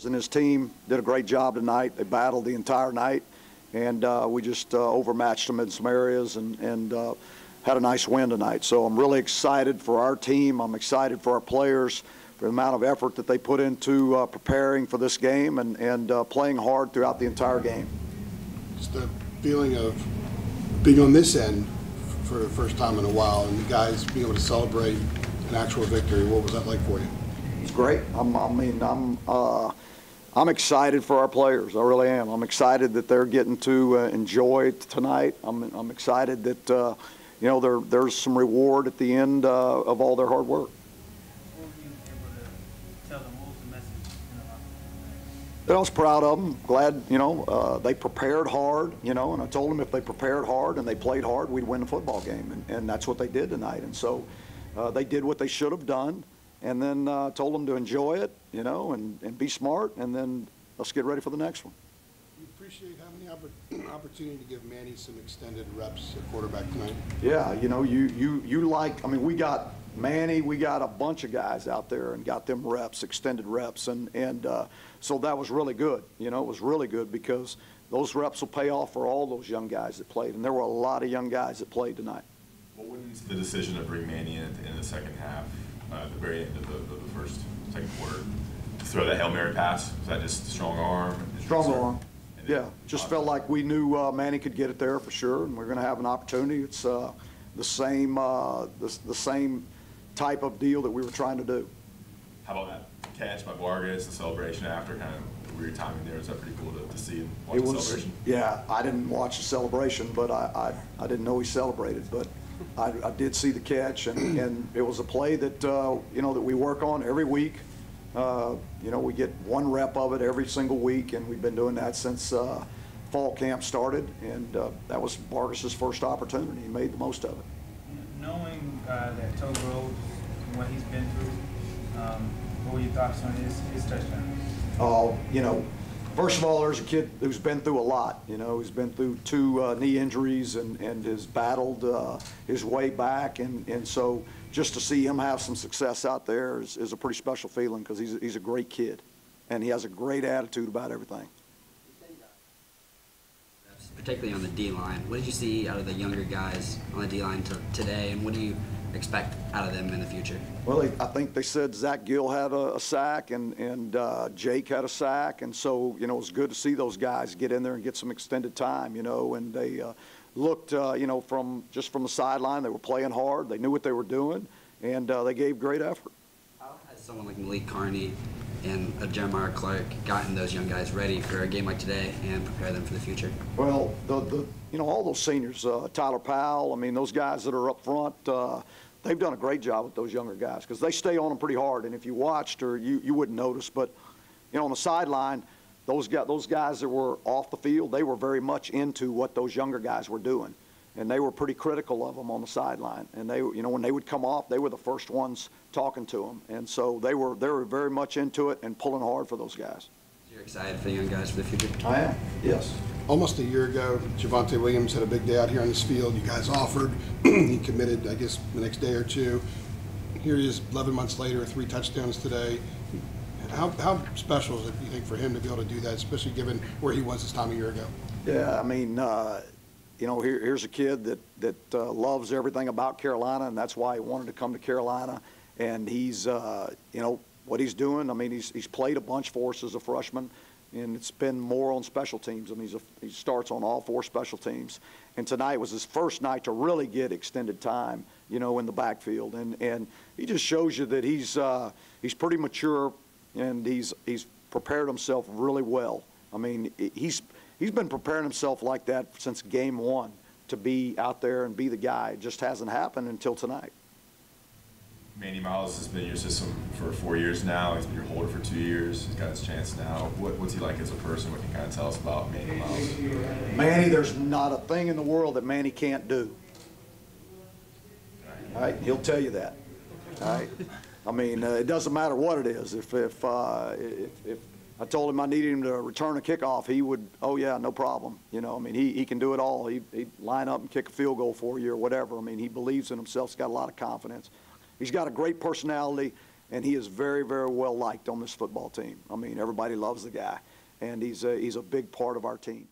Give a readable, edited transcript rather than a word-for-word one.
And his team did a great job tonight. They battled the entire night, and we just overmatched them in some areas and had a nice win tonight. So I'm really excited for our team. I'm excited for our players, for the amount of effort that they put into preparing for this game and playing hard throughout the entire game. Just the feeling of being on this end for the first time in a while, and the guys being able to celebrate an actual victory. What was that like for you? It's great. I'm excited for our players. I really am. I'm excited that they're getting to enjoy it tonight. I'm excited that you know there's some reward at the end of all their hard work. What were you able to tell them? What was the message in the locker room? I was proud of them. Glad, you know, they prepared hard, you know, and I told them if they prepared hard and they played hard, we'd win the football game, and that's what they did tonight. And so they did what they should have done, and then told them to enjoy it, you know, and be smart, and then let's get ready for the next one. You appreciate having the opportunity to give Manny some extended reps at quarterback tonight? Yeah, you know, you like, I mean, we got Manny, we got a bunch of guys out there and got them reps, extended reps, and so that was really good. You know, it was really good because those reps will pay off for all those young guys that played, and there were a lot of young guys that played tonight. What went into the decision to bring Manny in the second half, at the very end of the second quarter, to throw that Hail Mary pass? Was that just strong arm? Strong arm. Yeah, just felt like we knew Manny could get it there for sure, and we're going to have an opportunity. It's the same type of deal that we were trying to do. How about that catch by Vargas, the celebration after, kind of weird timing there? Was that pretty cool to see and watch the celebration? Yeah, I didn't watch the celebration, but I didn't know he celebrated, but I did see the catch, and it was a play that you know, that we work on every week. You know, we get one rep of it every single week, and we've been doing that since fall camp started, and that was Vargas's first opportunity. He made the most of it. Knowing that Toe Groves and what he's been through, what were your thoughts on his touchdown? Oh, you know, first of all, there's a kid who's been through a lot. You know, he's been through 2 knee injuries and has battled his way back, and so just to see him have some success out there is a pretty special feeling because he's a great kid, and he has a great attitude about everything. Particularly on the D-line, what did you see out of the younger guys on the D-line today, and what do you expect out of them in the future? Well, I think they said Zach Gill had a sack and Jake had a sack, and so, you know, it was good to see those guys get in there and get some extended time, you know, and they looked, you know, from the sideline, they were playing hard, they knew what they were doing, and they gave great effort. How has someone like Malik Carney and Jeremiah Clark gotten those young guys ready for a game like today and prepare them for the future? Well, you know, all those seniors, Tyler Powell, I mean, those guys that are up front, they've done a great job with those younger guys because they stay on them pretty hard. And if you watched, or you wouldn't notice, but you know, on the sideline, those guys that were off the field, they were very much into what those younger guys were doing, and they were pretty critical of them on the sideline. And they, you know, when they would come off, they were the first ones talking to them, and so they were very much into it and pulling hard for those guys. You're excited for the young guys for the future? I am. Yes. Almost a year ago, Javonte Williams had a big day out here on this field. You guys offered. He committed, I guess, the next day or two. Here he is 11 months later, 3 touchdowns today. How special is it, you think, for him to be able to do that, especially given where he was this time a year ago? Yeah, I mean, you know, here's a kid that loves everything about Carolina, and that's why he wanted to come to Carolina. And he's, you know, what he's doing. I mean, he's played a bunch for us as a freshman, and it's been more on special teams. I mean, he starts on all 4 special teams. And tonight was his first night to really get extended time, you know, in the backfield. And he just shows you that he's pretty mature, and he's prepared himself really well. I mean, he's been preparing himself like that since game 1 to be out there and be the guy. It just hasn't happened until tonight. Manny Miles has been in your system for 4 years now. He's been your holder for 2 years. He's got his chance now. What's he like as a person? What can you kind of tell us about Manny Miles? Manny, there's not a thing in the world that Manny can't do. All right, he'll tell you that. All right, I mean, it doesn't matter what it is. If I told him I needed him to return a kickoff, he would, oh yeah, no problem. You know, I mean, he can do it all. He'd line up and kick a field goal for you or whatever. I mean, he believes in himself. He's got a lot of confidence. He's got a great personality, and he is very, very well liked on this football team. I mean, everybody loves the guy, and he's a big part of our team.